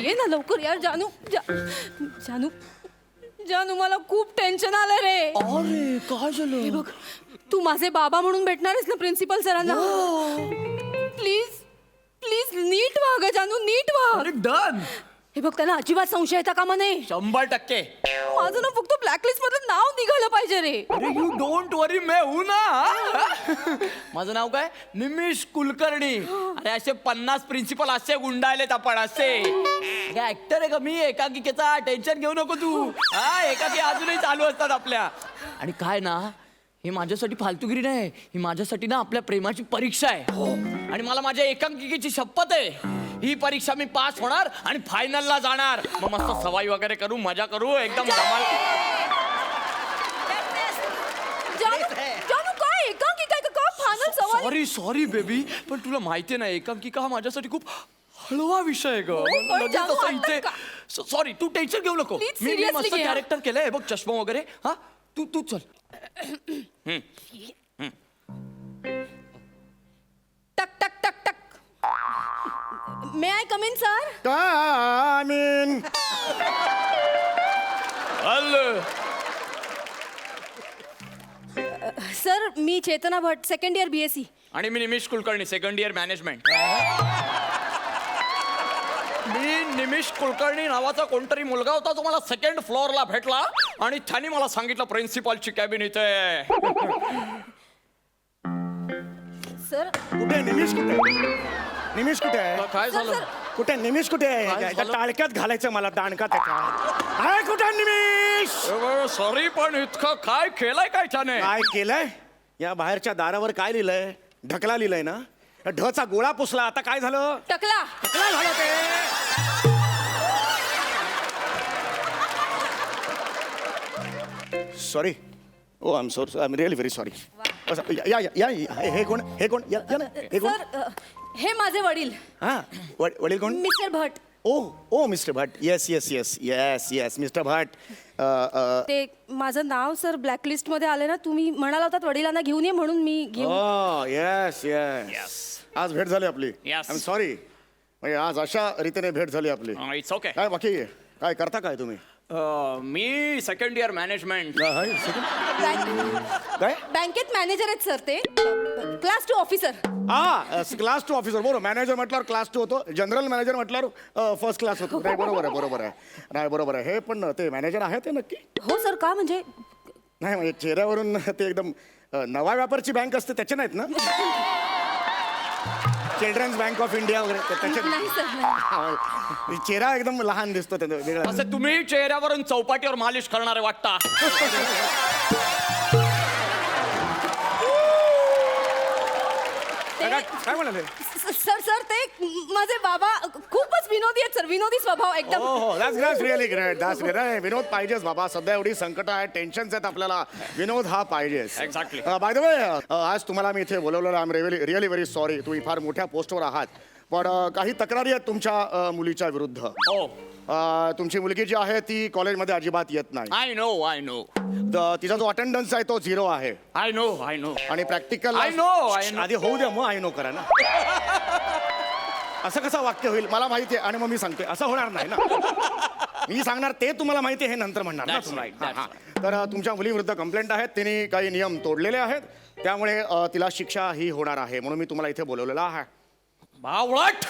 ये ना लवकर यार. जानू जानू मला खूप टेन्शन आलं रे. अरे काय झालं? हे बघ, तू माझे बाबा म्हणून भेटणार आहेस ना प्रिन्सिपल सरांना. प्लीज प्लीज नीट व्हा ग जानू, नीट व्हा. अरे डन. हे बघ, त्यांना अजिबात संशय येता कामा नये. 100%. माझं ना फक्त ब्लॅकलिस्ट मधलं नाव निघालं पाहिजे रे. अरे यू डोंट वरी, मैं हूं ना. माझं नाव काय? निमिष कुलकर्णी. अरे असे 50 प्रिन्सिपल असे गुंडाळलेत आपण असे. ऍक्टर आहे का मी एकांकिकेचा? टेन्शन घेऊ नको तू. हा, एकाकी अजूनही चालू असतात आपल्या. आणि काय ना, हे माझ्यासाठी फालतूगिरी नाही, ही माझ्यासाठी ना आपल्या प्रेमाची परीक्षा आहे. आणि मला माझ्या एकांकिकेची शपथ आहे, ही परीक्षा मी पास होणार आणि फायनलला जाणार. मग मस्त सवाई वगैरे करू, मजा करू, एकदम धमाल. जानू काय एकांकिका का फायनल सवाल? सॉरी बेबी, पण तुला माहितीये ना, एकांकिका हा माझ्यासाठी खूप हळवा विषय आहे पण ग. जानू, इथे आता सॉरी, तू टेन्शन घेऊ नको. Please, मी seriously मस्त घे, हा. कॅरेक्टर केलंय बघ, चष्मा वगैरे. हा, तू चल. टक टक टक टक. May I come in sir? Come hello. Sir, मी Chetana Bhat, second year BSc. आणि मी Nimish Kulkarni, second year management. मी निमिष कुलकर्णी नावाचा कोणतरी मुलगा होता, तो मला सेकंड फ्लोअरला भेटला आणि त्याने मला सांगितलं प्रिन्सिपलची कॅबिन इथे. सर कुठे आहे निमिष? कुठे आहे निमिष? कुठे आहे? काय झालं? कुठे आहे निमिष? कुठे आहे? काय त्या झालं? टाळक्यात घालायचं मला, दांडका त्याच्यात. आहे कुठे आहे निमिष? सॉरी, पण इतकं काय केलंय काय त्याने? काय केलंय? या बाहेरच्या दारावर काय लिहिलंय? ढकला लिहिलंय ना? ढचा गोळा पुसला. आता काय झालं? टकला. ढकला झालं ते. Sorry. Oh I am really very sorry. या या या या. हे कोण? हे कोण? या ना. हे कोण? सर, हे माझे वडील हा, वडील कोण? Mister Bhat. Oh mister Bhat. Yes yes yes yes yes mister Bhat. ते माझं नाव सर ब्लॅकलिस्ट मध्ये आले ना, तुम्ही म्हणाला होतात वडिलांना घेऊन ये म्हणून मी घेऊन. Yes yes. आज भेट झाली आपली. Yes. I am sorry. म्हणजे आज अशा रीतीने भेट झाली आपली. It's okay. काय बाकी काय करता काय तुम्ही? मी सेकंड इयर मॅनेजमेंट. काय? बँकेत मॅनेजर आहेत सर ते. Class 2 officer. हा, क्लास 2 ऑफिसर. बरोबर. मॅनेजर म्हटल्यावर क्लास 2 होतो. जनरल मॅनेजर म्हटल्यावर फर्स्ट क्लास होतो. नाही, बरोबर आहे, बरोबर आहे. नाही, बरोबर आहे. हे पण ते मॅनेजर आहे ते नक्की? हो सर. का म्हणजे? नाही, म्हणजे चेहऱ्यावरून ते एकदम नवा व्यापारची बँक असते त्याचे नाहीत ना? चिल्ड्रन्स बँक ऑफ इंडिया वगैरे त्याचे नाही सर, नाही. चेहरा एकदम लहान दिसतो त्याचा वेगळा. असं तुम्ही चेहऱ्यावरून चौपाटीवर मालिश करणारे वाटता. काय म्हणाले? सर ते माझे बाबा खूपच विनोदी आहेत सर. विनोदी स्वभाव एकदम. हो, that's really great. That's great. विनोद पाहिजेच बाबा. सध्या एवढी संकट आहे, टेन्शन्स आहेत आपल्याला. विनोद हा पाहिजेच. Exactly. बाय द वे, आज तुम्हाला मी इथे बोलवलेलं. I am really very sorry. तुम्ही फार मोठ्या पोस्टवर आहात, पण काही तक्रारी आहेत तुमच्या मुलीच्या विरुद्ध. हो, तुमची मुलगी जी आहे ती कॉलेजमध्ये अजिबात येत नाही. I know. तिचा जो अटेंडन्स आहे तो 0 आहे. I know. आणि प्रॅक्टिकल I know. आधी होऊ द्या, मग आय नो करा ना. असं कसं वाक्य होईल? मला माहिती आहे आणि मग मी सांगते. असं होणार नाही ना. मी सांगणार ते तुम्हाला माहिती आहे हे नंतर म्हणणार ना That's तुम्ही. right, that's हां. तर तुमच्या मुलीविरुद्ध कंप्लेंट आहेत. तिने काही नियम तोडलेले आहेत, त्यामुळे तिला शिक्षा ही होणार आहे. म्हणून मी तुम्हाला इथे बोलवलेलं आहे. बावळट.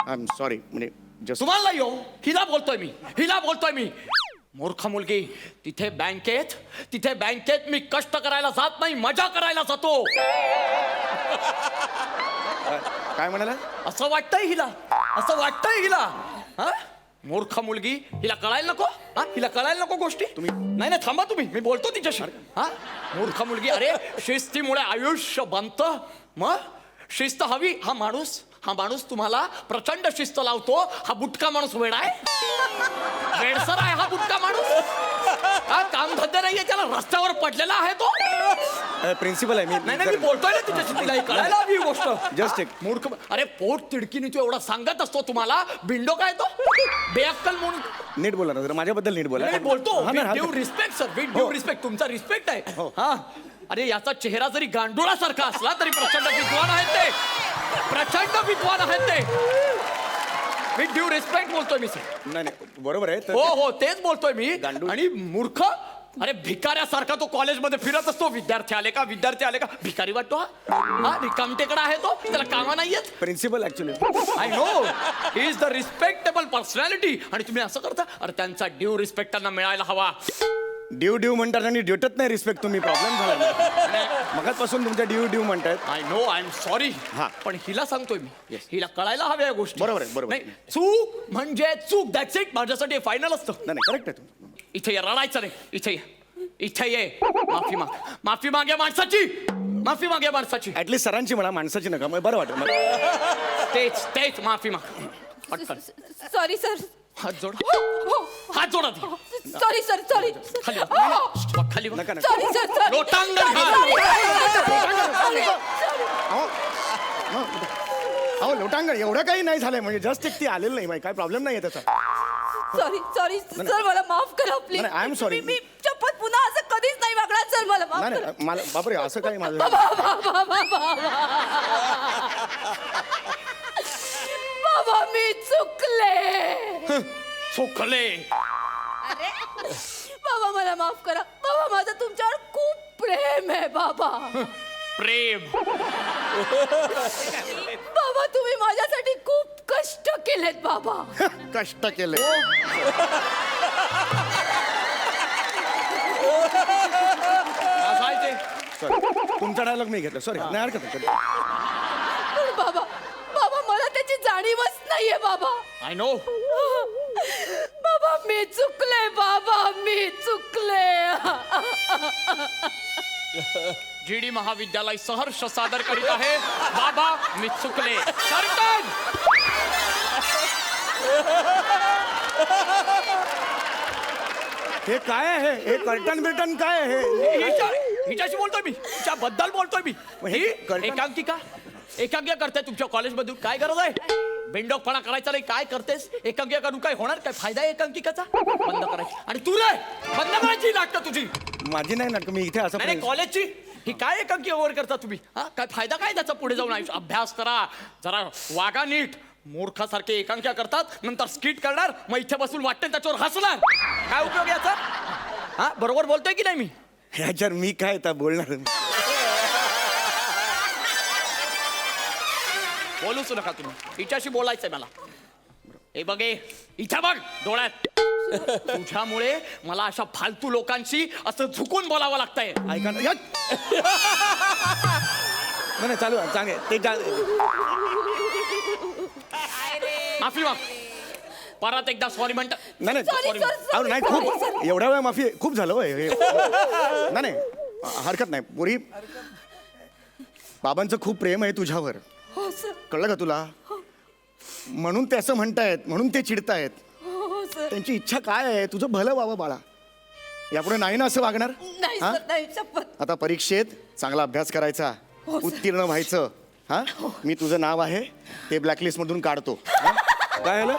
I am sorry. म्हणजे जस्ट तुम्हाला हिला बोलतोय मी. मूर्ख मुलगी. तिथे बँकेत मी कष्ट करायला जात नाही, मजा करायला जातो. काय म्हणाला? असं वाटतंय हिला. हा, मूर्ख मुलगी. हिला कळायला नको? हा, हिला कळायला नको गोष्टी. नाही थांबा तुम्ही, मी बोलतो तिच्याशी. हा, मूर्ख मुलगी. अरे शिस्तीमुळे आयुष्य बनतं. मग शिस्त हवी. हा माणूस तुम्हाला प्रचंड शिस्त लावतो. हा बुटका माणूस वेडाय, वेडसर आहे हा बुटका माणूस. हा, कामधंदे नाहीये त्याला, रस्त्यावर पडलेला आहे तो. प्रिन्सिपल आहे मी. नाही मी बोलतोय ना तिच्याशी, तिला कळायला हवी ही गोष्ट. जस्ट एक मूर्ख. अरे पोट तिडकीने तू एवढा सांगत असतो तुम्हाला. बिंडो काय तो बेअक्कल म्हणून. नीट बोला ना जरा, माझ्याबद्दल नीट बोला. नाही, बोलतो. हा ना, हा. Due respect sir. With due respect. तुमचा रिस्पेक्ट आहे. हा, अरे याचा चेहरा जरी गांडुळासारखा असला तरी प्रचंड विद्वान आहेत ते. विथ ड्यू रिस्पेक्ट बोलतोय मी सर. नाही नाही बरोबर आहे हो हो तेच बोलतोय मी. गांडूळ. आणि मूर्ख, अरे भिकाऱ्यासारखा तो कॉलेजमध्ये फिरत असतो. विद्यार्थी आले का भिकारी वाटतो हा रिकामटेकडा आहे तो, त्याला कामा नाहीयेत. Principal actually I know he is the respectable personality. आणि तुम्ही असं करता. अरे त्यांचा ड्यू रिस्पेक्ट त्यांना मिळायला हवा. ड्यू म्हणतात आणि देतच नाही रिस्पेक्ट. तुम्ही प्रॉब्लेम झाला मगाचपासून तुमच्या ड्यू म्हणतायत. I know I am sorry. हा. पण हिला सांगतोय मी, हिला कळायला हव्या या गोष्टी. बरोबर आहे, बरोबर. नाही, चूक म्हणजे चूक, दॅट्स इट. माझ्यासाठी फायनल असतं. नाही करेक्ट आहे तुम्ही. इथे ये, रडायचं नाही. इथे ये माफी माग या माणसाची. माफी माग या माणसाची. ऍटलीस्ट सरांची म्हणा, माणसाची नका. मग बरं वाटेल मला. तेच माफी माग पटकन. Sorry sir. हात जोड. हो. हात जोड आधी. Sorry sir. सॉरी. खाली बघ. खाली बघ. नका नका. Sorry sir. लोटांगण घाल. अहो लोटांगण एवढं काही नाही झालंय. म्हणजे जस्ट एक ती आलेलं नाही माहिती, काय प्रॉब्लेम नाही आहे त्याचा. सॉरी सर, मला माफ करा प्लीज. नाही, I am sorry. मी शपथ पुन्हा असं कधीच नाही वागणार सर. मला माफ नाही करा. नाही मला बापरे असं काही माझं. बाबा मी चुकले. चुकले. बाबा मला माफ करा. बाबा माझं तुमच्यावर खूप प्रेम आहे बाबा. प्रेम. बाबा तुम्ही माझ्यासाठी खूप कष्ट केलेत बाबा. कष्ट केले. असं आहे ते. सॉरी तुमचा डायलॉग मी घेतला. सॉरी नाही हरकत नाही. पण बाबा मला त्याची जाणीवच नाहीये बाबा. I know. बाबा मी चुकले. बाबा मी चुकले. GD महाविद्यालय सहर्ष सादर करीत आहे बाबा मी चुकले. कर्तन. हे काय आहे हे कर्टन बिर्टन काय आहे हे? हिच्याशी बोलतोय मी, हिच्याबद्दल बोलतोय मी. हे ही कर्टन- एकांकिका करते तुमच्या कॉलेजमधून. काय गरज आहे बेंडोकपणा करायचा नाही. काय करतेस एकांकिका करून? काय होणार? काय फायदा आहे एकांकिकाचा? बंद करायची. आणि तू रे बंद करायची नाटकं तुझी. माझी नाही नाटक. मी इथे असं नाही कॉलेजची ही काय एकांकी ओव्हर करता तुम्ही? हा काय फायदा काय त्याचा? पुढे जाऊन आयुष्य अभ्यास करा, जरा वागा नीट. मूर्खासारखे एकांक्या करतात, नंतर स्किट करणार, मग इथे बसून वाटते त्याच्यावर हसणार. काय उपयोग याचा? हा बरोबर बोलतोय की नाही मी? ह्याच्यावर मी काय आता बोलणार. बोलूच नका तुम्ही. हिच्याशी बोलायचंय मला. हे बघे इथे बघ डोळ्यात. तुझ्यामुळे मला अशा फालतू लोकांशी असं झुकून बोलावं लागतंय. ऐका ना. नाही चालू आहे चांगले ते माफी माग. परत एकदा सॉरी म्हणता. नाही Sorry, sir, अहो, नाही खूप sorry. एवढ्या वेळ माफी खूप झालं होय हे. नाही हरकत नाही. पुरी बाबांचं खूप प्रेम आहे तुझ्यावर. हो सर. कळलं का तुला? म्हणून ते असं म्हणतायत, म्हणून ते चिडतायत. हो सर. त्यांची इच्छा काय आहे? तुझं भलं व्हावं बाळा. यापुढे नाही ना असं वागणार. नाही हा? सर नाही शपथ. आता परीक्षेत चांगला अभ्यास करायचा, हो, सर. उत्तीर्ण व्हायचं. हा मी तुझं नाव आहे ते ब्लॅकलिस्ट मधून काढतो. हा? काय झालं?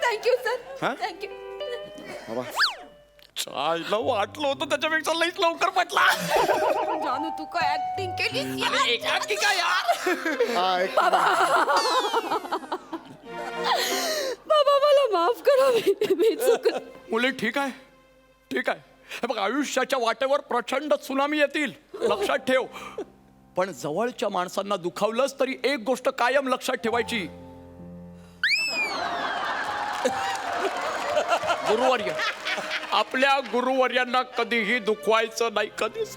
Thank you sir. हा? थँक्यू. बाबा चायला वाटलं होतं त्याच्यापेक्षा लईच लवकर पटला. जानू तू काय ऍक्टिंग केलीस यार. एकांकिका यार. हा, एक- बाबा मला माफ करा. मी चुकले. मुले ठीक आहे, ठीक आहे. हे बघ आयुष्याच्या वाटेवर प्रचंड सुनामी येतील, लक्षात ठेव. पण जवळच्या माणसांना दुखावलंच तरी एक गोष्ट कायम लक्षात ठेवायची. गुरुवर्य, आपल्या गुरुवर्यांना कधीही दुखवायचं नाही. कधीच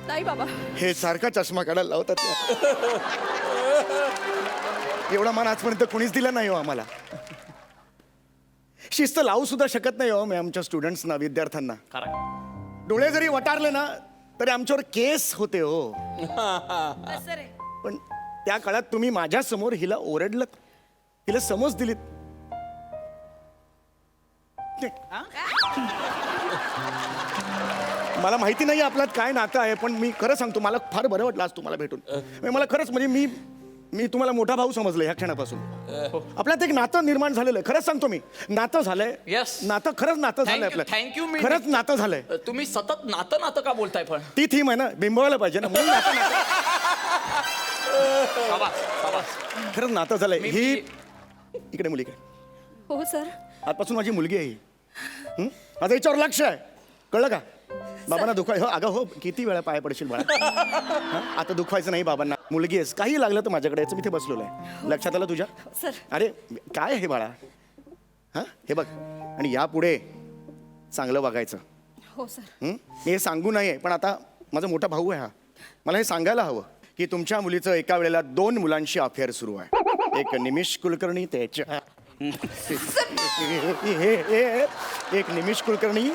नाही बाबा. हे सारखा चष्मा काढायला लावतात त्या. एवढा मान आजपर्यंत कोणीच दिला नाही हो आम्हाला. शिस्त लावू सुद्धा शकत नाही हो मी आमच्या स्टुडंट्सना, विद्यार्थ्यांना. खरं. डोळे जरी वटारले ना तरी आमच्यावर केस होते हो. पण त्या काळात तुम्ही माझ्या समोर हिला ओरडलत, हिला समज दिलीत. मला माहिती नाही आपल्यात काय नातं आहे, पण मी खरं सांगतो मला फार बरं वाटलं आज तुम्हाला भेटून. म्हणजे मला खरंच म्हणजे मी तुम्हाला मोठा भाऊ समजलं ह्या क्षणापासून. आपल्यात एक नातं निर्माण झालेलं आहे. खरंच सांगतो मी, नातं झालंय. Yes. नातं खरंच नातं झालंय आपलं. थँक्यू. मी खरंच नातं झालंय. तुम्ही सतत नातं नातं का बोलताय पण? ती थीम आहे ना, बिंबवायला पाहिजे ना, म्हणून नातं खरंच नातं झालंय. ही इकडे मुली काय, हो सर. आजपासून माझी मुलगी आहे ही. माझं याच्यावर लक्ष आहे, कळलं का? बाबांना दुखवाय हो, अगं हो, किती वेळा पाया पडशील बाळा. हं? आता दुखवायचं नाही बाबांना. मुलगी आहेस, काही लागलं तर माझ्याकडे यायचं, मी इथे बसलेलो आहे. लक्षात आलं तुझ्या? सर. अरे काय आहे बाळा, हा हे बघ, आणि यापुढे चांगलं वागायचं. हो सर. मी हे सांगू नये, पण आता माझा मोठा भाऊ आहे हा, मला हे सांगायला हवं की तुमच्या मुलीचं एका वेळेला 2 मुलांशी अफेअर सुरू आहे. एक निमिष कुलकर्णी, त्याच्या एक निमिष कुलकर्णी,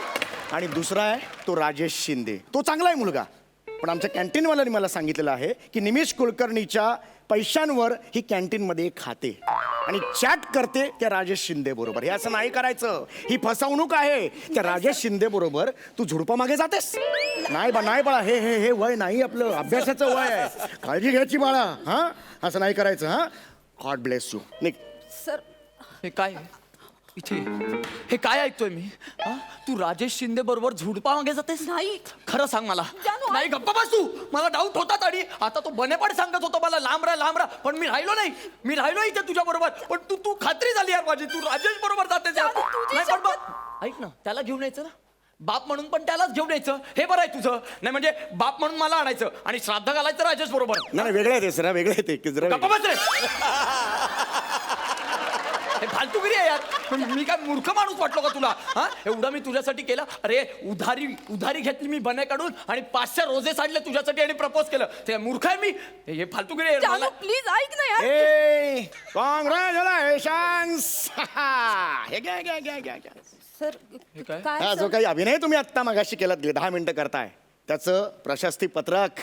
आणि दुसरा आहे तो राजेश शिंदे. तो चांगला आहे मुलगा, पण आमच्या कॅन्टीनवाल्याने मला सांगितलेलं आहे की निमिष कुलकर्णीच्या पैशांवर ही कॅन्टीनमध्ये खाते आणि चॅट करते त्या राजेश शिंदे बरोबर. हे असं नाही करायचं, ही फसवणूक आहे. त्या राजेश शिंदे बरोबर तू झुडपा मागे जातेस. नाही बाळा, हे हे हे वय नाही आपलं, अभ्यासाचं वय आहे, काळजी घ्यायची बाळा. हा असं नाही करायचं. हा, God bless you. Nick. Sir. हे काय इथे, हे काय ऐकतोय मी? हा? तू राजेश शिंदे बरोबर झुडपा मागे जातेस? नाही. खरं सांग मला. जानू, नाही, गप्पा बस तू. मला डाऊट होता आणि आता तो बनेपण सांगत होता मला लांब राहा, पण मी राहिलो नाही. मी राहिलो इथे तुझ्या बरोबर, पण तू खात्री झाली यार माझी, तू राजेश बरोबर जातेस यार. जानू, तुझी नाही, पण बघ, ऐक ना, त्याला घेऊन यायचं ना, बाप म्हणून पण त्यालाच घेऊन यायचं. हे बरं आहे तुझं. नाही म्हणजे बाप म्हणून मला आणायचं आणि श्राद्ध घालायचं राजेश बरोबर. नाही वेगळं आहे ते सर, वेगळं आहे ते जरा. गप्पा बस रे. हे फालतूगिरी आहे यार. मी काय मूर्ख माणूस वाटलो का तुला? हा, एवढं मी तुझ्यासाठी केलं. अरे उधारी घेतली मी बने काढून आणि 500 रोजे साडले तुझ्यासाठी आणि प्रपोज केलं. ते मूर्ख आहे मी. हे फालतूगिरी आहे जानू मला. प्लीज ऐक ना यार. ए कॉंग्रॅच्युलेशन्स. हे घ्या. सर काय? हा काय जो सर? काही अभिनय तुम्ही आत्ता मगाशी केलात, 10 मिनिटं करताय, त्याचं प्रशस्ती पत्रक.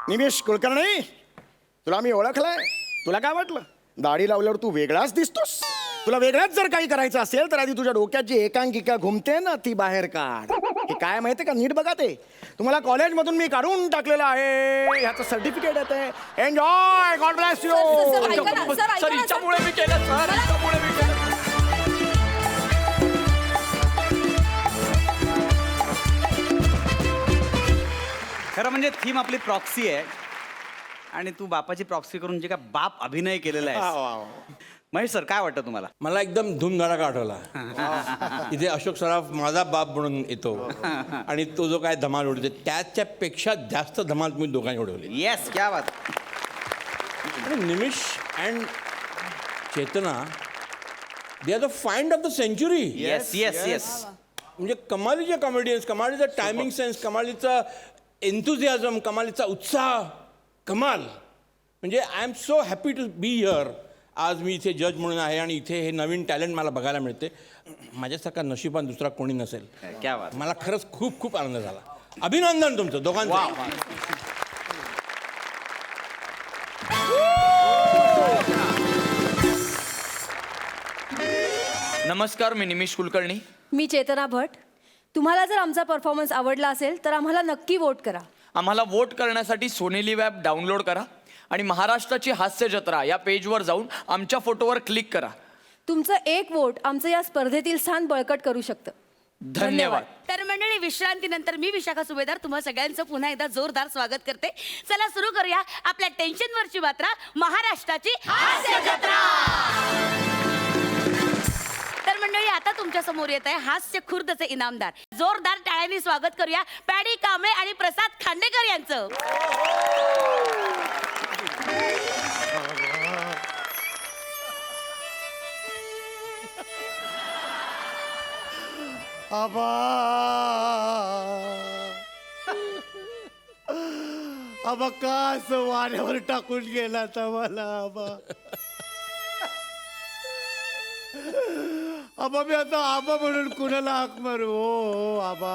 निमिष कुलकर्णी, तुला मी ओळखलंय. तुला काय वाटलं? दाढी लावल्यावर तू वेगळाच दिसतोस. तुला वेगळाच जर काही करायचं असेल तर आधी तुझ्या डोक्यात जी एकांकिका घुमते ना ती बाहेर काढ. हे काय माहितीये का, नीट बघा ते. तुम्हाला कॉलेजमधून मी काढून टाकलेलं आहे, ह्याचं सर्टिफिकेट येते. Enjoy, God bless you. Sir, ऐका ना, सर, ऐका सर, ना, हिच्यामुळे मी केलं सर, हिच्यामुळे मी केलं. खरं म्हणजे थीम आपली प्रॉक्सी आहे आणि तू बापाची प्रॉक्सी करून जे काय बाप अभिनय केलेला आहे. महेश सर, काय वाटतं तुम्हाला? मला एकदम धूमधडाका आठवला. इथे अशोक सराफ माझा बाप म्हणून येतो आणि तो जो काय धमाल उडवते त्याच्यापेक्षा जास्त धमाल तुम्ही दोघांनी उडवली. येस, क्या बात. आणि Nimish and Chetana, they are the find of the century. Yes yes yes. म्हणजे कमालीचे कॉमेडियन्स, कमालीचा टायमिंग सेन्स, कमालीचा एन्थुझियाझम, कमालीचा उत्साह, कमाल. म्हणजे I am so happy to be here. आज मी इथे जज म्हणून आहे आणि इथे हे नवीन टॅलेंट मला बघायला मिळते. माझ्यासारखा नशिबान दुसरा कोणी नसेल. क्या बात. मला खरंच खूप खूप आनंद झाला. अभिनंदन तुमचं दोघांचं. नमस्कार, मी निमिष कुलकर्णी. मी चेतना भट. तुम्हाला जर आमचा परफॉर्मन्स आवडला असेल तर आम्हाला नक्की वोट करा. आम्हाला वोट करण्यासाठी सोनेली ॲप डाउनलोड करा आणि महाराष्ट्राची हास्य जत्रा या पेजवर जाऊन आमच्या फोटोवर क्लिक करा. तुमचं एक वोट आमचं या स्पर्धेतील स्थान बळकट करू शकतं. धन्यवाद. तर मंडळी, विश्रांतीनंतर मी विशाखा सुभेदार तुम्हा सगळ्यांचं पुन्हा एकदा जोरदार स्वागत करते. चला सुरू करूया आपल्या टेन्शनवरची मात्रा, महाराष्ट्राची हास्य जत्रा. तर मंडळी, आता तुमच्या समोर येत आहे हास्य खुर्दचे इनामदार. जोरदार टाळ्यांनी स्वागत करूया पॅडी कांबळे आणि प्रसाद खांडेकर यांचं. आबा आबा का असं वाऱ्यावर टाकून गेला मला. आबा मी आता आबा म्हणून कुणाला हाक मारू? हो आबा,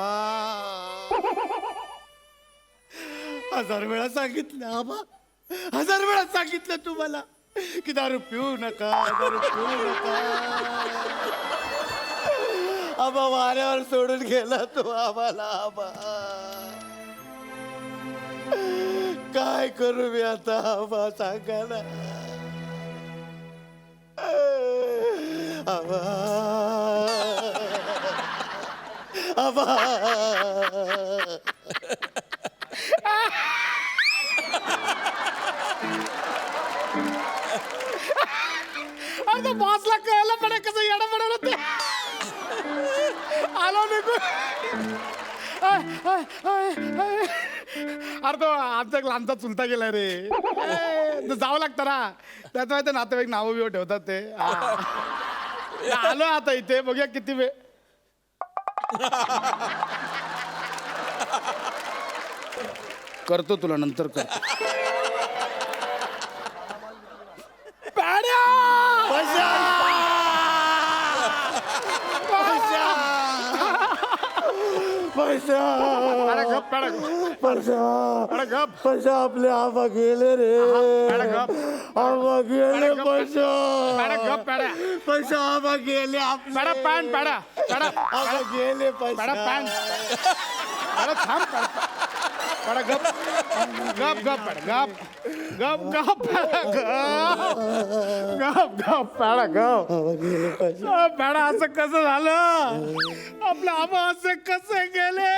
1000 वेळा सांगितलं आबा, 1000 वेळा सांगितलं तुम्हाला की दारू पिऊ नका, दारू पिऊ नका. आबा वाऱ्यावर सोडून गेला तो आम्हाला. आबा काय करू मी आता आबा सांगा ना आबा आबा अरे बॉसला कळलं पण कसं येणं पडलं होते आलो निघून अरे तो आमचा एक लहानचा चुलता गेलाय रे तो जावं लागतं ना त्याचं ते नातेवाईक नावं बिवं ठेवतात ते आलो आता इथे बघूया किती वेळ करतो तुला नंतर करतो पैसा अरे गप पेडा पैसा अरे गप पैसा आपले आबा गेले रे पेडा गप आबा गेले अरे गप. पैसा पेडा गप पेडा पैसा आबा गेले आपले पेडा पॅन पेडा पेडा आबा गेले पेडा पैसा पॅन अरे थांब पेडा गप गप गप पेडा गप गप गप पेडा गप गप पेडा गप आबा गेले पैसा पेडा असं कसं झालं आपलं आबा असे कसे गेले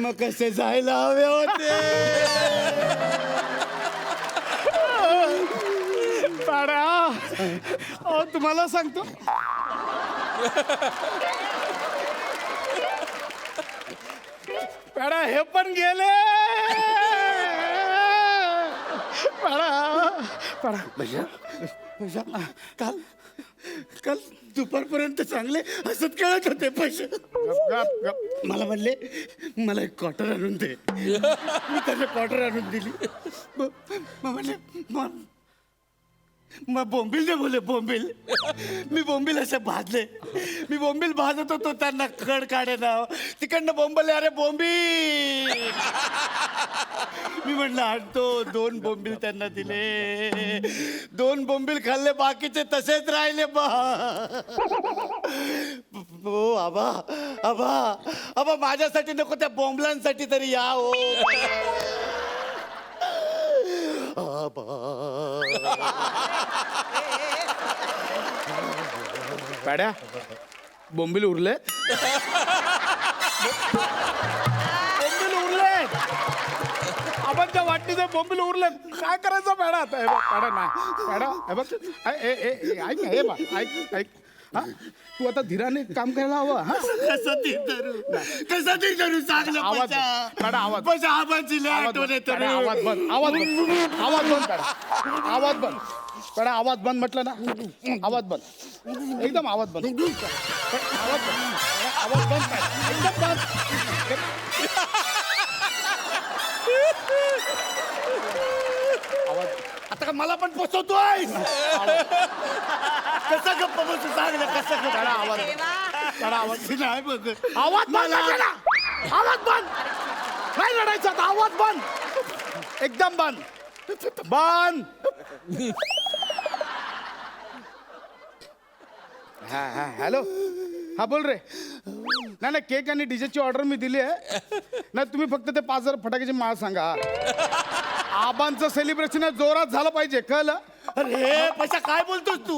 मग कसे जायला हवे होते पेडा अहो तुम्हाला सांगतो पेडा हे पण गेले पेडा पेडा पैसा पैसा काल काल दुपारपर्यंत चांगले हसत खेळत होते पैसे गप गप गप मला म्हणले मला एक क्वार्टर आणून दे मी त्याला क्वार्टर आणून दिली मग म्हणले मग बोंबील दे बोले बोंबील मी बोंबील असे भाजले मी बोंबील भाजत होतो त्यांना कड काढे ना तिकडनं बोंबले अरे बोंबील मी म्हणलं आणतो 2 बोंबील त्यांना दिले 2 बोंबील खाल्ले बाकीचे तसेच राहिले बा हो आबा आबा आबा माझ्यासाठी नको त्या बोंबलांसाठी तरी या हो पेड्या बोंबील उरले बोंबील उरले आपण वाटणीचे बोंबील उरले काय करायचं पेडा आता हे बघ पेडा नाही पेडा हे बघ ऐक ना हे बघ ऐक ऐक हा तू आता धीराने काम करायला हवं हा कसं ती करू चांगलं आवाज पैसा पेडा आवाज पैसा आबाची लय आठवण येते रे. पेडा, आवाज बंद आवाज बंद आवाज बंद पेडा आवाज बंद पेडा आवाज बंद म्हटलं ना आवाज बंद एकदम आवाज बंद आवाज बंद आवाज बंद पेडा एकदम बंद आवाज आता का मला पण पोचवतोय कसा गप्प बसू सांग ना कसं गप्प पेडा आवाज पेडा आवाज नाही बघ आवाज बंद म्हटलं ना आवाज बंद नाही लढायचं आता आवाज बंद एकदम बंद बंद हा हा हॅलो हा बोल रे नाही नाही केक आणि डीजेची ऑर्डर मी दिली आहे नाही तुम्ही फक्त ते 5000 फटाक्याची माळ सांगा आबांचं सेलिब्रेशन जोरात झालं पाहिजे कळलं अरे पैसा काय बोलतोस तू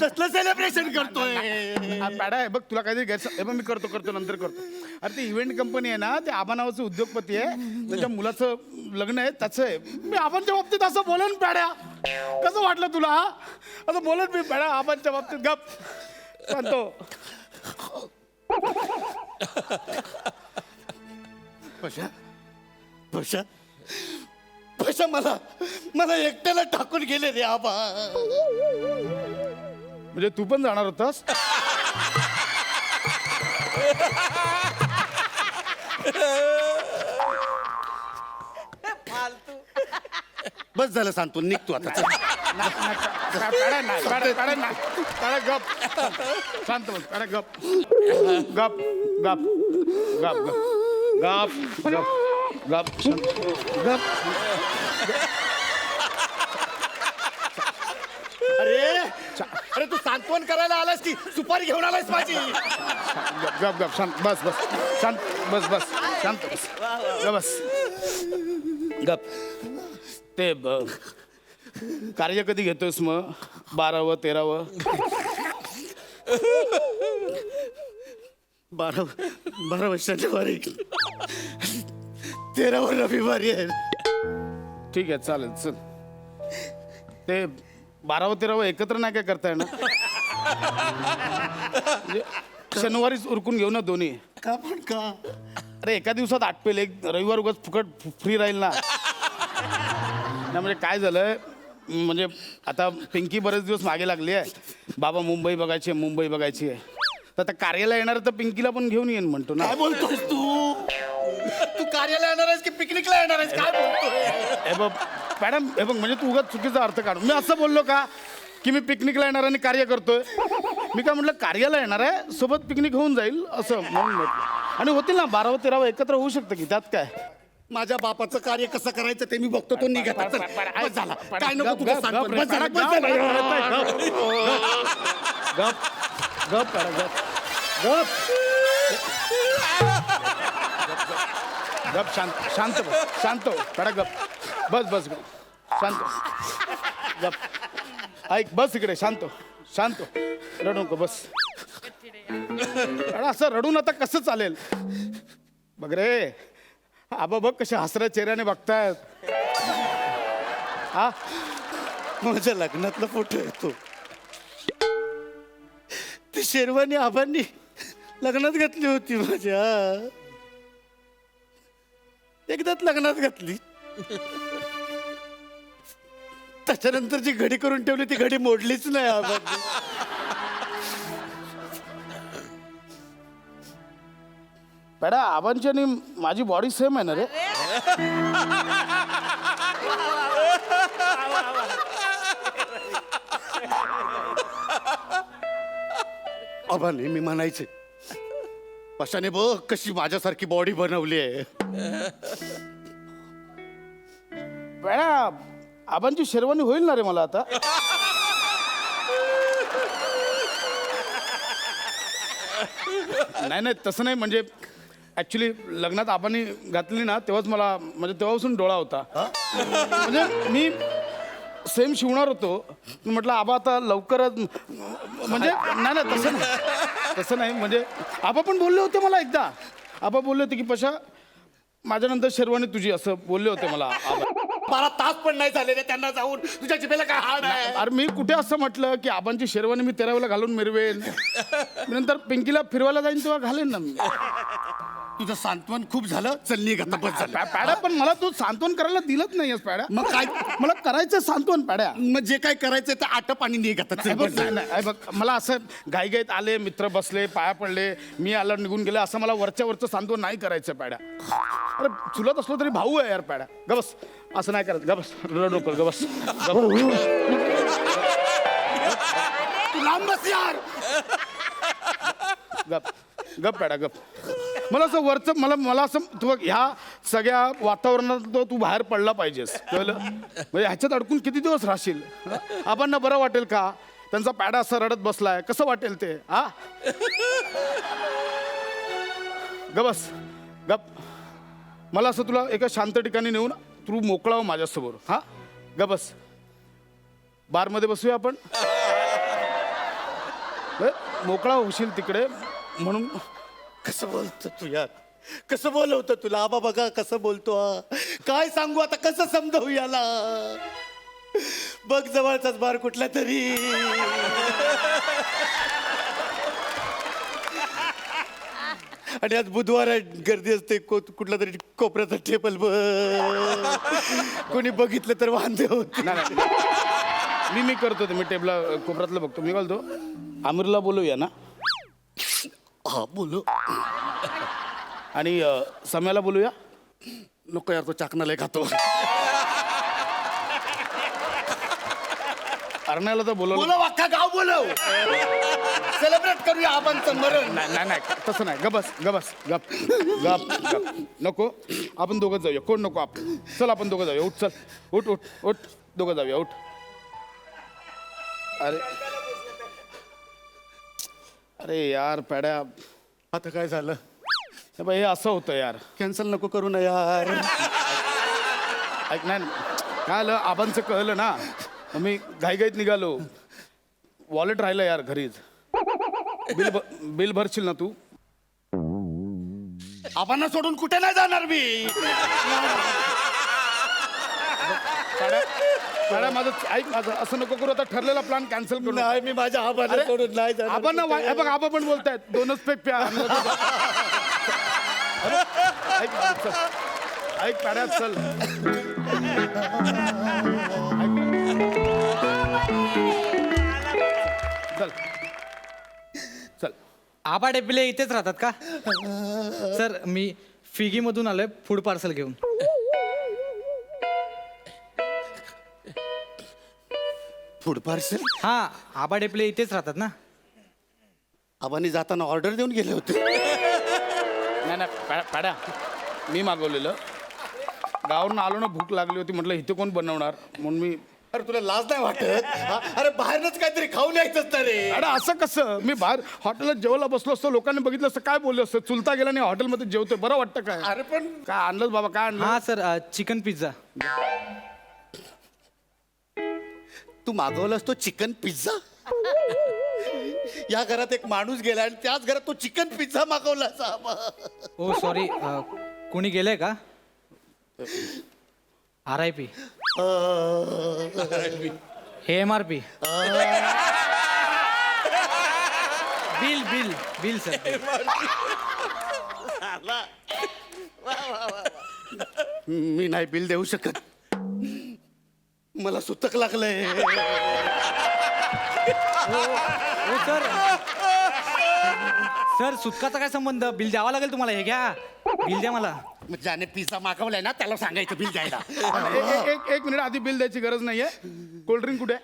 कसलं सेलिब्रेशन करतोय हा, पॅडा आहे बघ तुला काहीतरी गैरसमज हे बघ मी करतो नंतर करतो अरे ती इव्हेंट कंपनी आहे ना ते आबा नावाचं उद्योगपती आहे त्याच्या मुलाचं लग्न आहे त्याचं आहे मी आबांच्या बाबतीत असं बोलेन पॅड्या कसं वाटलं तुला असं बोलेन मी पॅड्या आबांच्या बाबतीत गप सांगतो पैसा पैसा पैसा मला एकट्याला टाकून गेले रे आबा म्हणजे तू पण जाणार होतास बस झालं सांगतो निघतो आता चल. पॅड्या नाही पॅड्या नाही पॅड्या गप शांत बस पॅड्या गप गप गप गप गप गप गप गप अरे तू सांत्वन करायला आलास की सुपारी घेऊन आलास माझी गप गप शांत बस बस शांत बस बस शांत बस गप बस गप ते कार्य कधी घेतोयस मग 12व 13व? 12 शनिवारी 13 रविवारी आहे. ठीक आहे चालेल चल. ते 12व 13व एकत्र नाही काय करता येणार? म्हणजे शनिवारीच उरकून घेऊ ना दोन्ही. का पण का? अरे एका दिवसात आटपेल, एक रविवार उगाच फुकट फ्री राहील ना. नाही म्हणजे काय झालंय, म्हणजे आता पिंकी बरेच दिवस मागे लागली आहे, बाबा मुंबई बघायची आहे, मुंबई बघायची आहे. तर आता कार्याला येणार तर पिंकीला पण घेऊन येईन म्हणतो ना. काय बोलतोयस तू? तू कार्याला येणार आहेस की पिकनिकला येणार आहेस? काय बोलतोय? हे बघ मॅडम, हे बघ म्हणजे तू उगाच चुकीचा अर्थ काढ. मी असं बोललो का की मी पिकनिकला येणार आणि कार्य करतोय? मी काय म्हटलं, कार्याला येणार आहे सोबत पिकनिक होऊन जाईल असं म्हणून म्हटलं. आणि होतील ना 12व 13व एकत्र होऊ शकतं की, त्यात काय. माझ्या बापाचं कार्य कसं करायचं ते मी बघतो. तो निघा. बस झाला. काय नको तुझं गप, सांगतो. गप, बस झाला, गप, बस झाला. गप गप करा गप गप गप शांत शांत बस, शांत हो कडा गप. बस बस शांत गप. ऐक बस इकडे, शांत शांत रडू नको बस. अरे असं रडून आता कसं चालेल? बघ रे आबा, बघ कशा हसऱ्या चेहऱ्याने बघतायत. हा माझ्या लग्नातला फोटो येतो. ती शेरवानी आबांनी लग्नात घातली होती माझ्या. एकदाच लग्नात घातली, त्याच्यानंतर जी घडी करून ठेवली ती घडी मोडलीच नाही आबांनी. पॅडा आबांची आणि माझी बॉडी सेम आहे ना रे. आबा नेहमी म्हणायचे, पशाने बघ कशी माझ्यासारखी बॉडी बनवली आहे. पॅडा आबांची शेरवानी होईल ना रे मला आता. नाही नाही तसं नाही, म्हणजे ऍक्च्युली लग्नात आबांनी घातली ना तेव्हाच मला, म्हणजे तेव्हापासून डोळा होता. म्हणजे मी सेम शिवणार होतो, म्हटलं आबा आता लवकरच, म्हणजे नाही नाही तसं नाही म्हणजे आबा पण बोलले होते मला एकदा. आबा बोलले होते की पशा माझ्यानंतर शेरवानी तुझी, असं बोलले होते मला आबा. 12 तास पण नाही झालेले त्यांना जाऊन. तुझ्या जिभेला काय हाड आहे? अरे मी कुठे असं म्हटलं की आबांची शेरवानी मी 13 वेळेला घालून मिरवेन, नंतर पिंकीला फिरवायला जाईन तेव्हा घालेन ना मी. तुझं सांत्वन खूप झालं, चल निघ आता. बस झालं. पॅड्या पण मला तू सांत्वन करायला दिलंच नाहीयेस पॅड्या. मग काय? मला करायचं सांत्वन पॅड्या. मग जे काय करायचं ते आटप आणि निघ आता. चल, बस झालं. नाही, बघ मला असं घाईघाईत आले, मित्र बसले, पाया पडले, मी आला निघून गेले, असं मला वरचं सांत्वन नाही करायचं पॅड्या. अरे चुलत असलो तरी भाऊ आहे यार पॅड्या. गबस असं नाही करत. गबस रड नको. गबस तू लांब बस यार. गप गप पॅडा गप. मला असं वरचं मला असं तू बघ, ह्या सगळ्या वातावरणात तू बाहेर पडला पाहिजेस, कळलं? म्हणजे ह्याच्यात अडकून किती दिवस राहशील? आपण बरं वाटेल का? त्यांचा पॅडा असा रडत बसलाय, कसं वाटेल ते? हा गबस गप. मला असं तुला एका शांत ठिकाणी नेऊन तू मोकळाव माझ्यासमोर. हा गबस. बारमध्ये बसूया आपण. मोकळा होशील तिकडे म्हणून. कसं बोलतो तू यार? कसं बोलवतो तुला आबा? बघा कसं बोलतो हा. काय सांगू आता, कसं समजावू याला? बघ जवळचाच बार कुठला तरी. आणि आज बुधवार आहे, गर्दी असते. कुठला तरी कोपऱ्याचा टेबल कोणी बघितलं तर वांदे होते. नाही नाही मी करतो ते. मी टेबला कोपऱ्यातलं बघतो. मी घालतो. आमिरला बोलूया ना? हा बोलू. आणि सम्याला बोलूया? नको यार, तो चाकणाला खातो. अरण्याला तर बोलवलं. बोलव, अख्खा गाव बोलव. सेलिब्रेट करूया आबांचं मरण. नाही नाही तसं नाही. गबस गबस गप गप गप. नको आपण दोघं जाऊया. कोण नको आपण. चल आपण दोघं जाऊया. उठ चल. उठ उठ उठ. दोघं जाऊया. उठ. अरे अरे यार पॅड्या, आता काय झालं? हे असं होतं यार. कॅन्सल नको करू ना यार. ऐक नाही काय आलं आबांचं कळलं ना मग मी घाईघाईत निघालो. वॉलेट राहिलं यार घरीच. बिल भरशील ना तू? आबांना सोडून कुठे नाही जाणार मी. काळ्या माझं ऐक माझं असं नको करू. आता ठरलेला प्लॅन कॅन्सल करू. नाही मी माझ्या आबांना सोडून नाही जाणार. आबांना हे बघ आबा पण बोलतायत 2च पेक प्या. अरे, ऐक माझं, चल. ऐक पाड्यात चल. चल चल. आबा डेपिले इथेच राहतात का? सर मी फिगीमधून आलोय फूड पार्सल घेऊन. फूड पार्सल हा आबा डेपिले इथेच राहतात ना. आबांनी जाताना ऑर्डर देऊन गेले होते. नाही पाड्या मी मागवलेलं. गावावरून आलो ना भूक लागली होती म्हटलं इथे कोण बनवणार म्हणून मी. अरे तुला लाज नाही वाटत? हा? अरे बाहेरच काहीतरी खाऊन यायचं ना रे. अरे असं कसं मी बाहेर हॉटेलात जेवायला बसलो असतो लोकांनी बघितलं असतं काय बोललो असतं. चुलता गेला नाही हॉटेलमध्ये जेवतोय बरं वाटतं काय? अरे पण काय आणलंच बाबा काय आणलं? हा सर चिकन पिझ्झा. तू मागवलास तो चिकन पिझ्झा. या घरात एक माणूस गेला आणि त्याच घरात तो चिकन पिझ्झा मागवलास. ओ सॉरी कोणी गेलंय का? RIP. AMRP. Bill sir. मी नाही बिल देऊ शकत. मला सुतक लागलंय. ओ सर सुटकाचा काय संबंध? बिल द्यावा लागेल तुम्हाला. हे घ्या बिल द्या मला. ज्याने पिझ्झा मागवलाय ना त्याला सांगायचं बिल द्यायला. एक मिनिट आधी बिल द्यायची गरज नाहीये. कोल्ड्रिंक कुठे?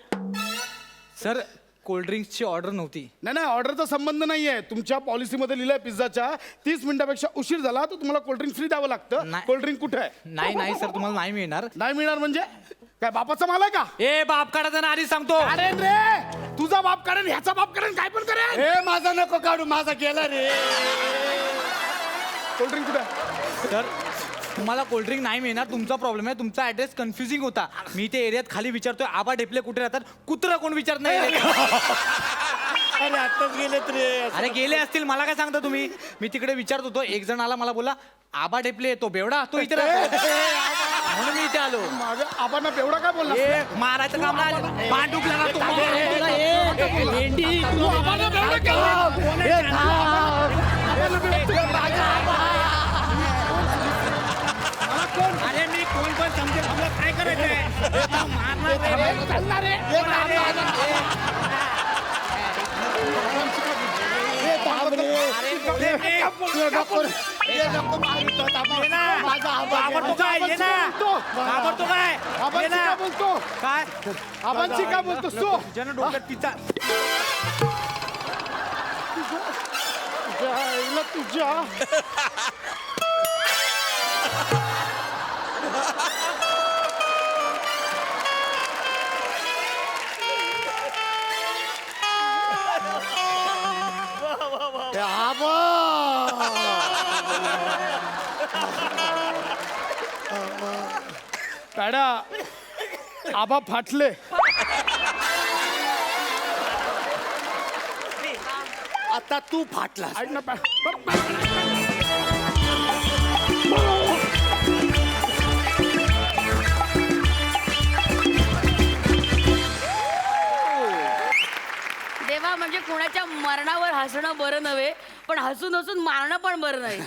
सर कोल्ड्रिंक्सची ऑर्डर नव्हती. नाही ऑर्डरचा संबंध नाहीये. तुमच्या पॉलिसीमध्ये लिहिलंय पिझ्झाच्या 30 मिनिटापेक्षा उशीर झाला तर तुम्हाला कोल्ड्रिंक फ्री द्यावं लागतं. नाही. कोल्ड्रिंक कुठे आहे? नाही सर तुम्हाला नाही मिळणार. नाही मिळणार म्हणजे काय बापाचा माल आहे का? ए बाप काढायचा ना आधी सांगतो. अरे रे तुझा बाप करेन ह्याचा बाप करेन काय पण करेन. हे माझा नको काढू माझा गेला रे. कोल्ड्रिंक कुठे आहे? सर तुम्हाला कोल्ड्रिंक नाही मिळणार. तुमचा प्रॉब्लेम आहे. तुमचा ऍड्रेस कन्फ्युजिंग होता. मी ते एरियात खाली विचारतोय आबा डेपले कुठे राहतात. कुत्रा कोण विचारत नाही. अरे आताच गेलेत रे. अरे गेले असतील मला काय सांगता तुम्ही. मी तिकडे विचारत होतो. एक जण आला मला बोला आबा डेपले तो बेवडा तो इथे राहतो. म्हणून मी इथे आलो. माझ्या आबांना एवढा काय बोलला? ए मारायचं काम नाही. पाठ दुखला ना तो. भेंडी तू आबांना एवढं केलं? अरे मी कोण पण समजेल तुला काय करायचंय. बोलतो काय आबांची काय बोलतोस तू? ज्यानं डोक्यात पिझ्झा. तुझ्या पॅडा आबा फाटले. आता तू फाटला. ऐक ना देवा म्हणजे कोणाच्या मरणावर हसणं बरं नव्हे पण हसून हसून मारणं पण बरं नाही.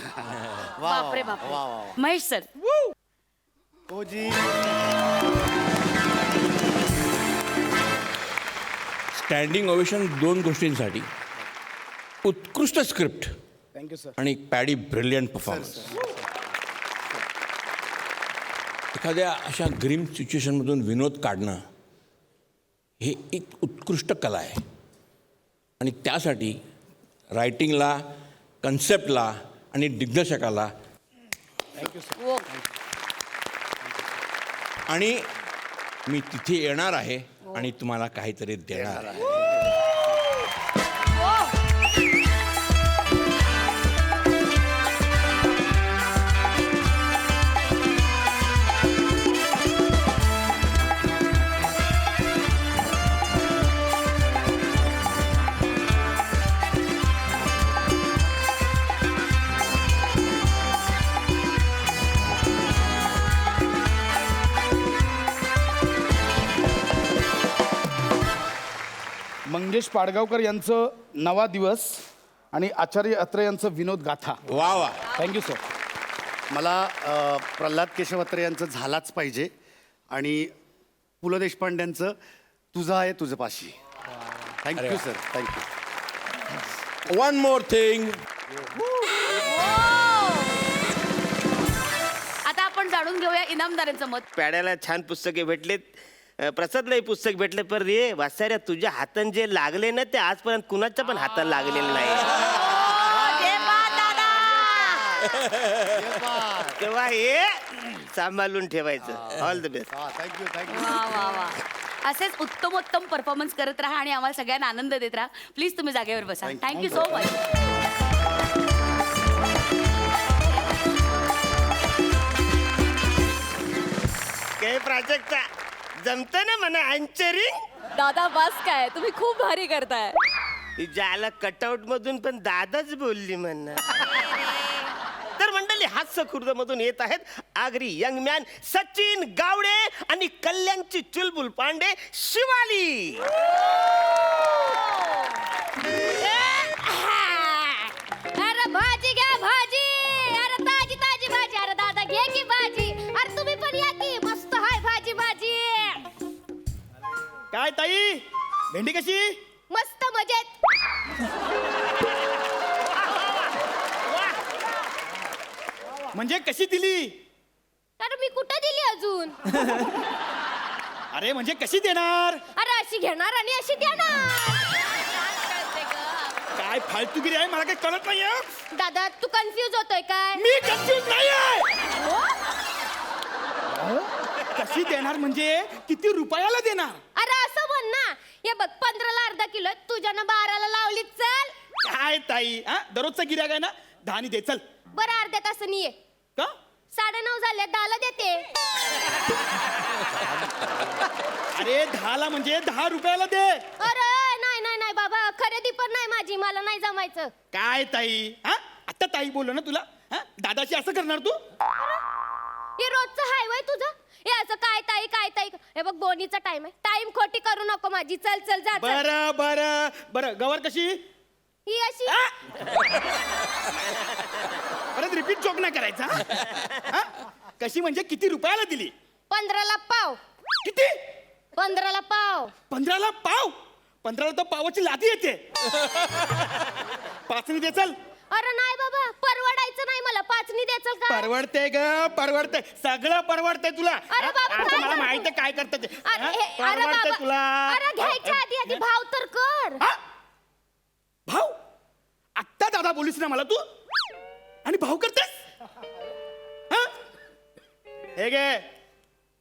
बापरे बाप. महेश सर स्टँडिंग ओवेशन 2 गोष्टींसाठी. उत्कृष्ट स्क्रिप्ट थँक्यू सर. आणि पॅडी ब्रिलियंट परफॉर्मन्स. एखाद्या अशा ग्रीम सिच्युएशनमधून विनोद काढणं हे एक उत्कृष्ट कला आहे. आणि त्यासाठी रायटिंगला, कन्सेप्टला आणि दिग्दर्शकाला आणि मी तिथे येणार आहे आणि तुम्हाला काहीतरी देणार आहे. मंगेश पाडगावकर यांचं नवा दिवस आणि आचार्य अत्रे यांचं विनोद गाथा. वा वा. Thank you sir. मला प्रल्हाद केशव अत्रे यांचं झालाच पाहिजे आणि पु ल देशपांड्यांचं तुझं आहे तुझं पाशी. Thank you sir, thank you. One more thing. आता आपण जाणून घेऊया इनामदारांचं मत. पॅड्याला छान पुस्तके भेटलेत, प्रसादलाही पुस्तक भेटले, पण रे वासाऱ्या तुझ्या हातान जे लागले ना ते आजपर्यंत कुणाच्या पण हाताला लागलेलं नाही. जय बा दादा. तेव्हा हे सांभाळून ठेवायचं. All the best. Thank you thank you. वा वा वा. असेच उत्तमोत्तम परफॉर्मन्स करत राहा आणि आम्हाला सगळ्यांना आनंद देत राहा. प्लीज तुम्ही जागेवर बसा. Thank you so much. काही प्राजक्ता जमत ना म्हणा अँचरिंग. दादा बस काय तुम्ही खूप भारी करताय. ज्याला कटआउट मधून पण दादाच बोलली म्हणा. तर मंडळी हास्य खुर्द मधून येत आहेत आगरी यंग मॅन सचिन गावडे आणि कल्याणची चुलबुल पांडे शिवाली. अरे भाजी घ्या भाजी. अरे ताजी ताजी भाजी. अरे दादा घे की भाजी. अरे तुम्ही पण या की मस्त हाय भाजी भाजी. काय ताई, भेंडी कशी? मस्त मजेत. म्हणजे कशी दिली? अरे मी कुठं दिली अजून. अरे म्हणजे कशी देणार? अरे अशी घेणार आणि अशी देणार. काय फालतूगिरी आहे, मला काही कळत नाहीये. दादा तू कन्फ्यूज होतोय काय. मी कन्फ्यूज नाहीये. कशी देणार म्हणजे किती रुपयाला देणार? अरे असं म्हण ना. हे बघ 15ला अर्धा किलो तुझ्यानं 12ला लावली. चल. काय ताई, हा दररोजचा गिऱ्हाईक आहे ना, 10 दे चल. बरं अर्ध्या तासानी ये. का? 9:30 झाले 10ला देते. अरे 10ला म्हणजे 10 रुपयाला दे. अरे नाही नाही नाही बाबा खरेदी पण नाही माझी. मला नाही जमायचं. काय ताई, हा आता ताई बोललो ना तुला, हा दादाशी असं करणार तू? हे रोजचं हायवय तुझं. हे असं काय ताई. हे बघ बोनीचा टाइम आहे. टाइम खोटी करू नको माझी. चल चल जा चल. बरं बरं बरं. गवर कशी? ही अशी. परत रिपीट जोक नाही करायचा. हा? कशी म्हणजे किती रुपयाला दिली? 15ला पाव. किती? 15ला पाव. 15ला पाव? 15ला तर पावाची लादी येते. 5 दे चल. अरे नाही बाबा परवडायचं नाही मला. 5नी द्याचल का. परवडते ग, परवडते, सगळं परवडते तुला. अरे हा? बाबा, आता काय मला करतो? माहित आहे काय करतं ते. अरे हा? अरे परवडते बाबा. तुला. अरे घ्यायच्या आधी भाव तर कर. हा? भाऊ आत्ता दादा बोलीस ना मला तू आणि भाऊ करतेस? हा? हे घे.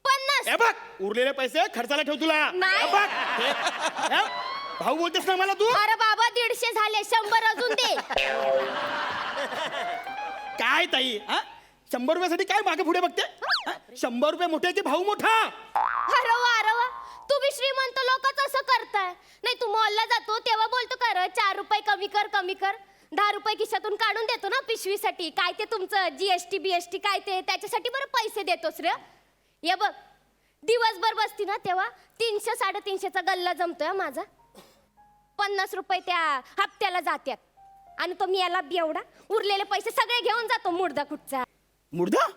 50. हे बघ उरलेले पैसे खर्चाला ठेव तुला. नाही. हे बघ. हे, भाऊ बोलतेस ना मला तू? अरे बाबा 150 झाले. 100 अजून दे. काय ताई, हा 100 रुपयासाठी काय मागे पुढे बघते? हा? 100 रुपये मोठे की भाऊ मोठा? अरे वा तुम्ही श्रीमंत लोकच असं करताय. नाही तू मॉलला जातो तेव्हा बोलतो का रे 4 रुपये कमी कर. 10 रुपये खिशातून काढून देतो ना पिशवीसाठी. काय ते तुमचं GST BST काय ते त्याच्यासाठी बरं पैसे देतोस रे. ये बघ दिवसभर बसती ना तेव्हा 300-350चा गल्ला जमतोय माझा. 50 रुपये त्या हप्त्याला जात्यात आणि तो मी याला बेवडा उरलेले पैसे सगळे घेऊन जातो मुर्दा कुठचा. मुर्दा?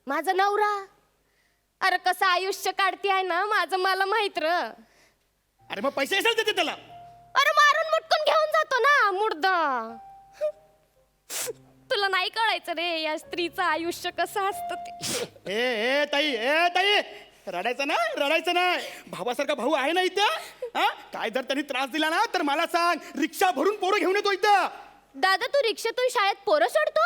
माझा नवरा. अरे कसं आयुष्य काढते आहे ना माझं मला माहित र. अरे मग पैसे असेल देते त्याला. अरे मारून मुटकून घेऊन जातो ना मुर्दा. तुला नाही कळायचं रे या स्त्रीचं आयुष्य कसं असतं ते. ए ताई रडायचं नाही. भावासारखा भाऊ आहे ना इथं. हा? काय जर त्यांनी त्रास दिला ना तर मला सांग. रिक्षा भरून पोरं घेऊन येतो इथं. दादा तू रिक्षातून शाळेत पोरं सोडतो.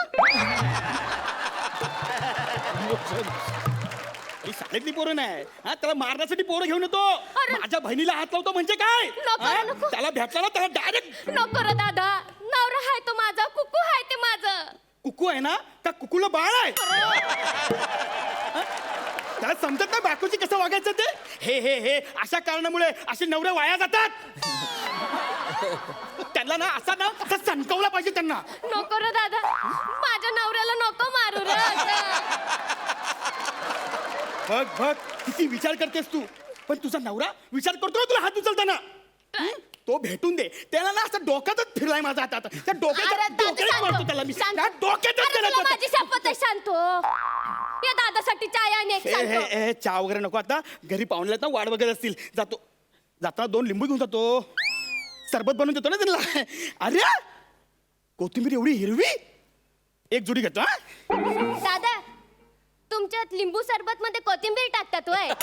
ही शाळेतली पोरं नाही, हा त्याला मारण्यासाठी पोरं घेऊन येतो. अरे. माझ्या बहिणीला हात लावतो म्हणजे काय? नको, हा? नको. त्याला भेटला ना त्याला डायरेक्ट. नको रे दादा. नवरा हाय तो माझा. कुकू हाय ते माझं. कुकू आहे ना का कुकूला बाळ आहे? हा? त्याला समजत नाही बायकोची कसं वागायचं ते. हे अशा कारणामुळे असे नवरे वाया जातात. त्यांना ना असं सणकवला पाहिजे त्यांना. नको रे दादा. माझ्या नवऱ्याला नको मारू रे असं. बघ किती विचार करतेस तू. पण तुझा नवरा विचार करतो ना तुला हात उचलताना. तो भेटून दे. त्याला ना असं डोक्यातच फिरलाय माझा आता. त्या अरे, डोक्यात मारतो त्याला मी. शांत. त्या डोक्यातच अरे, त्याला तुला तो- माझी शपथ आहे, शांत हो. या दादासाठी चाय आणि एक शांत. चहा वगैरे नको आता. घरी पाहुणे आहेत ना, वाट बघत असतील. जाताना 2 लिंबू घेऊन जातो. सरबत बनवून देतो ना त्यांना. अरे कोथिंबीर एवढी हिरवी. एक जुडी घेतो हा. दादा तुमच्यात लिंबू सरबत मध्ये कोथिंबीर टाकतात होय.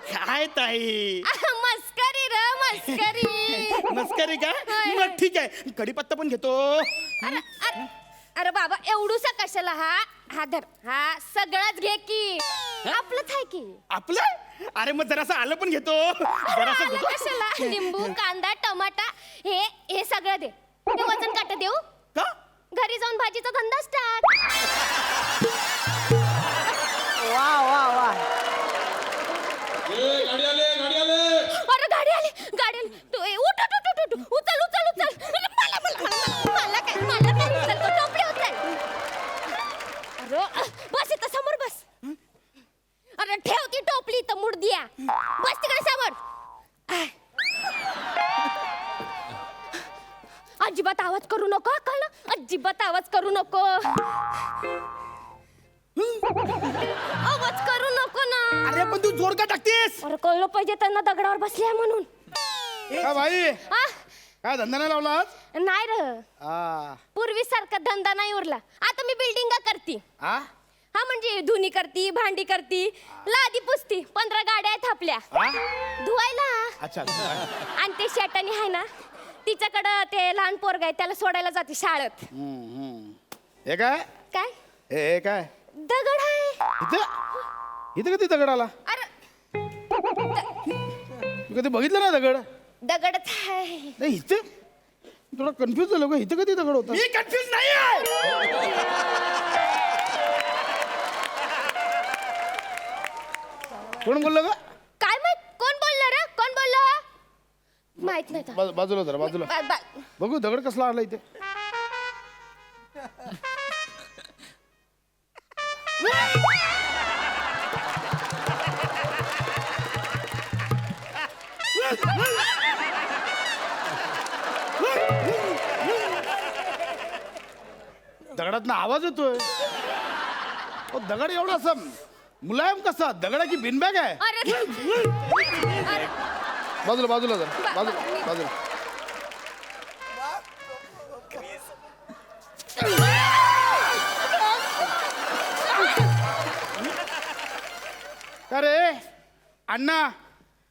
काय ताई मस्करी र मस्करी. मस्करी का? होय. मग ठीक आहे, कढीपत्ता पण घेतो. अरे अरे अरे बाबा एवढूसा कशाला हा धर. हा सगळंच घे की. आपलंच आहे की. आपलं? अरे मग जरासं आलं पण घेतो. जरासं आलं घेतो. कशाला? लिंबू कांदा टमाटा हे सगळं दे. हे वजन काटा देऊ. का? घरी जाऊन भाजीचा धंदा स्टार्ट. वा वा वा. गाडी आले अरे गाडी आली तू उठ उचल मला काय उचल तो टोपली उचल. अरे बस इथं समोर बस. अरे ठेव ती टोपली तर मुडद्या. बस तिकडे समोर. अजिबात आवाज करू नको कळलं. अजिबात आवाज करू नको. आवाज करू नको ना. अरे पण तू जोर का टाकतेस? अरे कळलं पाहिजे त्यांना दगडावर बसल्या म्हणून. का भाई आ? काय धंदा नाही लावला आज? नाही र आ, पूर्वीसारखा धंदा नाही उरला. आता मी बिल्डिंग करती. आ? हा म्हणजे धुनी करती भांडी करती लादी पुसती. 15 गाड्या आहेत आपल्या आ? धुवायला. अच्छा आणि ते शेटानी आहे ना तिच्याकडं ते लहान पोरग आहे त्याला सोडायला जाते शाळेत. हे काय काय हे काय दगड आहे. इथं कधी दगड आला? अरे तू कधी बघितलं ना दगड? दगडच आहे. नाही इथे थोडा कन्फ्युज झालो का. इथं कधी दगड होता? मी कन्फ्युज नाही आहे. कोण बोललं का? काय माहित कोण बोललं रे कोण बोललं माहित नाही तर. बाजूला जरा बाजूला बघू दगड कसला आला इथे. दगडातनं आवाज येतोय. दगड एवढा असा मुलायम कसा? दगडाची बिनबॅग आहे. अरे बाजूला बाजूला जरा बाजूला बाजूला. का रे अण्णा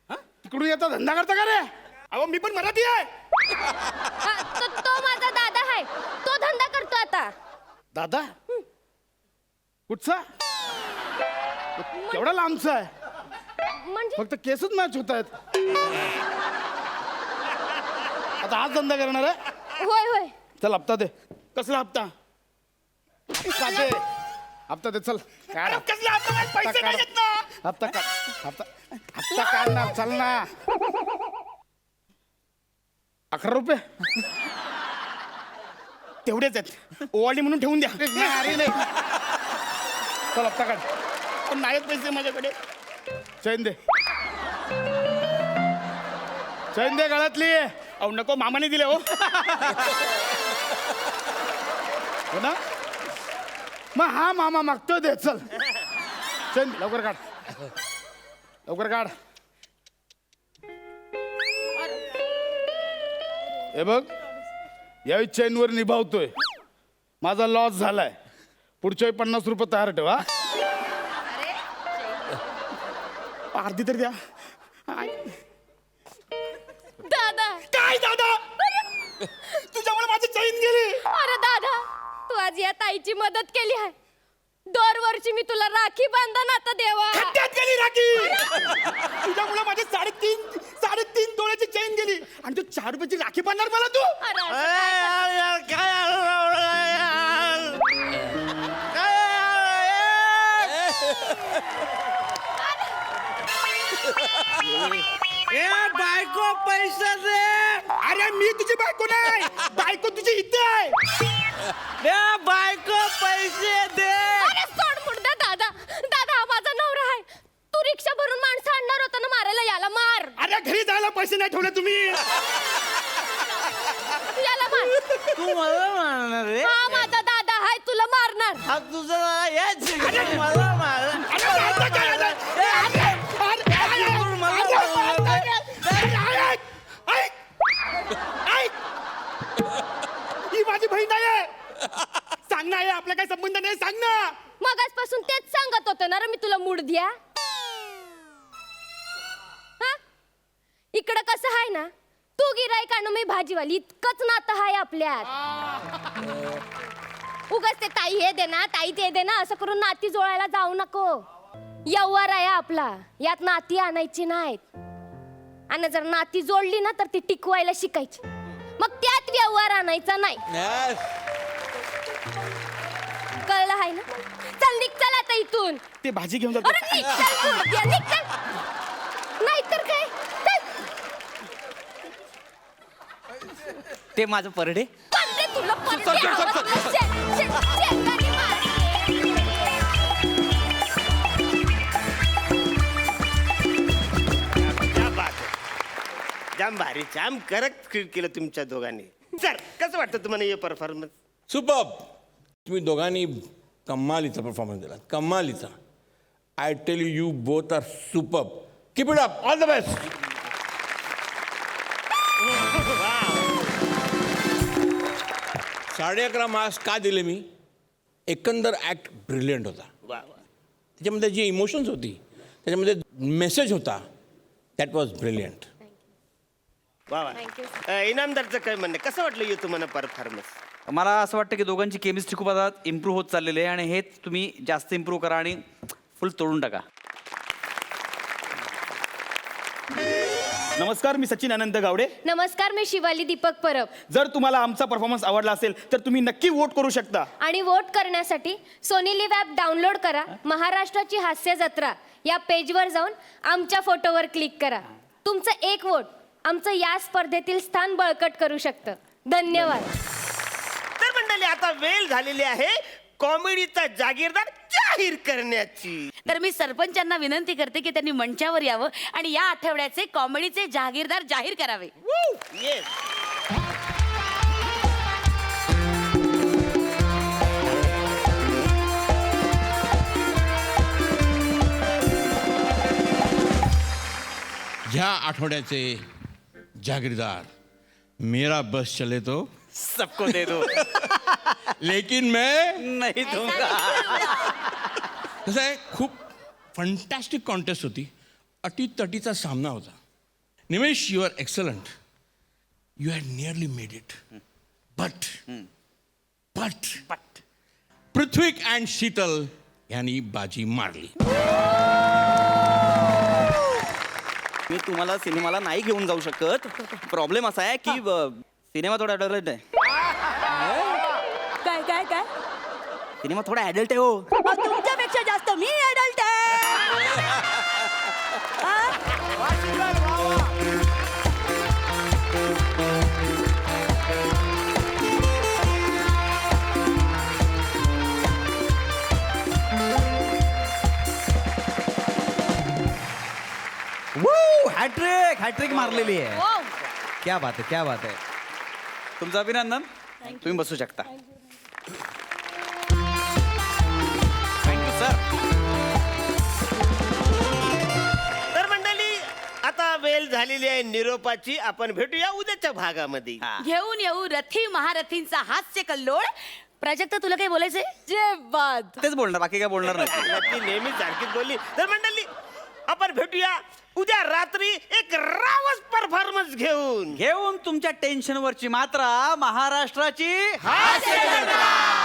तिकडून येता धंदा करता का रे? अहो मी पण मराठी आहे. तो माझा दादा आहे. तो धंदा करतो आता. दादा कुठचा? केवढा लांबचा आहे. म्हणजे फक्त केसच मॅच होत आहेत. आता आज धंदा करणार आहे. होय होय. चल हप्ता दे. कसला हप्ता? हप्ता दे. हप्ता दे चल. काढ अरे कसला हप्ता? माझे पैसे काढ. नाही येत ना. हप्ता काढ. हप्ता काढणार. चल ना. 11 रुपये तेवढेच आहेत. ओवाळी म्हणून ठेवून द्या. अरे नाही. चल हप्ता काढ. पण नाहीत पैसे माझ्याकडे. चैन दे. चैन दे गळ्यातली. अहो नको मामाने दिले हो. हो ना मग हा मामा मागतोय दे. चल चैन दे. लवकर काढ. लवकर काढ. हे बघ यावेळी चैनवर निभावतोय. माझा लॉस झालाय. पुढच्या 50 रुपये तयार ठेवा. अर्धी तर द्या. दादा काय दादा? तुझ्यामुळे माझी चैन गेली. अरे दादा तू आज या ताईची मदत केली आहे. दरवर्षी मी तुला राखी बांधन आता देवा. खड्ड्यात गेली राखी. तुझ्यामुळे माझी 3.5 तोळ्याची चैन गेली आणि तू 4 रुपयाची राखी बांधणार मला तू? अरे असं काय बायको पैसे दे. अरे मी तुझी बायको नाही. बायको तुझी इथे आहे. बायको पैसे दे. अरे सोड मुर्दा दादा. दादा हा माझा नवरा आहे. तू रिक्षा भरून माणसं आणणार होतं ना मारायला, याला मार. अरे घरी जायला पैसे नाही ठेवले तुम्ही. याला मार. तू मला मारणार रे? हा माझा दादा हाय, तुला मारणार. हा तुझं हेच मला मार. ही माझी बहीण आहे. सांग ना, हे आपला काही संबंध नाही, सांग ना. मगाचपासून तेच सांगत होतं ना रे मी तुला मूड द्या. हा? इकडं कसं आहे ना, तू गिराईक आणि मी भाजीवाली, इतकंच नातं आहे आपल्यात. उगाच ते ताई हे दे ना, ताई ते दे ना, असं करून नाती जोडायला जाऊ नको. व्यवहार आहे आपला, यात नाती आणायची नाहीत. आणि जर नाती जोडली ना तर ती टिकवायला शिकायची, मग त्यात व्यवहार आणायचा नाही. कळलं आहे ना? चल निघ, चल आता इथून. ते भाजी घेऊन अरे निघ, चल तू. या, निघ, चल. नाहीतर काय, चल. ते माझं परडे. पडले तुला, पडले. आवाज शेतानी मार. जाम भारी, जाम करत केलं तुमच्या दोघांनी. सर कसं वाटतं तुम्हाला हे परफॉर्मन्स? सुपर्ब. तुम्ही दोघांनी कमालीचा परफॉर्मन्स दिला, कमालीचा. I tell you both are superb. Keep it up, all the best. 11.5 marks का दिले मी? एकंदर ॲक्ट ब्रिलियंट होता. त्याच्यामध्ये जी इमोशन्स होती, त्याच्यामध्ये मेसेज होता, दॅट वॉज ब्रिलियंट. वा वा. इनामदारचं काय म्हणणं, कसं वाटलं हे तुम्हाला परफॉर्मन्स? मला असं वाटतं की दोघांची केमिस्ट्री खूप आता इम्प्रूव्ह होत चाललेली आहे आणि हेच तुम्ही जास्त इम्प्रूव्ह करा आणि फुल तोडून टाका. नमस्कार, मी सचिन अनंत गावडे. नमस्कार, मी शिवाली दीपक परब. जर तुम्हाला आमचा परफॉर्मन्स आवडला असेल तर तुम्ही नक्की वोट करू शकता. आणि वोट करण्यासाठी सोनी लिव्ह ॲप डाउनलोड करा. महाराष्ट्राची हास्य जत्रा या पेजवर जाऊन आमच्या फोटोवर क्लिक करा. तुमचं एक वोट आमचं या स्पर्धेतील स्थान बळकट करू शकतं. धन्यवाद. तर मंडळी, आता वेळ झालेली आहे कॉमेडीचा जागीरदार जाहीर करण्याची. तर मी सरपंचांना विनंती करते की त्यांनी मंचावर यावं आणि या आठवड्याचे कॉमेडीचे जागीरदार जाहीर करावे. येस. ह्या आठवड्याचे जागीरदार मेरा बस चले तो सबको दे दो. लेकिन मैं नाही दूंगा. कसं आहे, खूप फंटॅस्टिक कॉन्टेस्ट होती. अटीतटीचा सामना होता. Nimesh, you are excellent. You had nearly made it. But Prithvik and Sheetal यांनी बाजी मारली. मी तुम्हाला सिनेमाला नाही घेऊन जाऊ शकत. प्रॉब्लेम असा आहे की सिनेमा थोडा ॲडल्ट आहे. काय काय काय? सिनेमा थोडा ॲडल्ट आहे हो. तुमच्यापेक्षा जास्त मी ऍडल्ट आहे. हॅट्रिक मारलेली आहे. हो. क्या बात आहे, क्या बात आहे. तुमचं अभिनंदन. तुम्ही बसू शकता. Thank you sir. तर मंडळी, आता वेळ झालेली आहे निरोपाची. आपण भेटूया उद्याच्या भागामध्ये. घेऊन येऊ रथी महारथींचा हास्य कल्लोळ. प्राजक्ता, तुला काही बोलायचंय? जेवाद. तेच बोलणार, बाकी काय बोलणार नाही. ती नेहमी सारखीच बोलली. तर मंडळी, आपण भेटूया उद्या रात्री एक रावस परफॉर्मन्स घेऊन घेऊन तुमच्या टेन्शनवरची मात्रा महाराष्ट्राची हास्य जत्रा.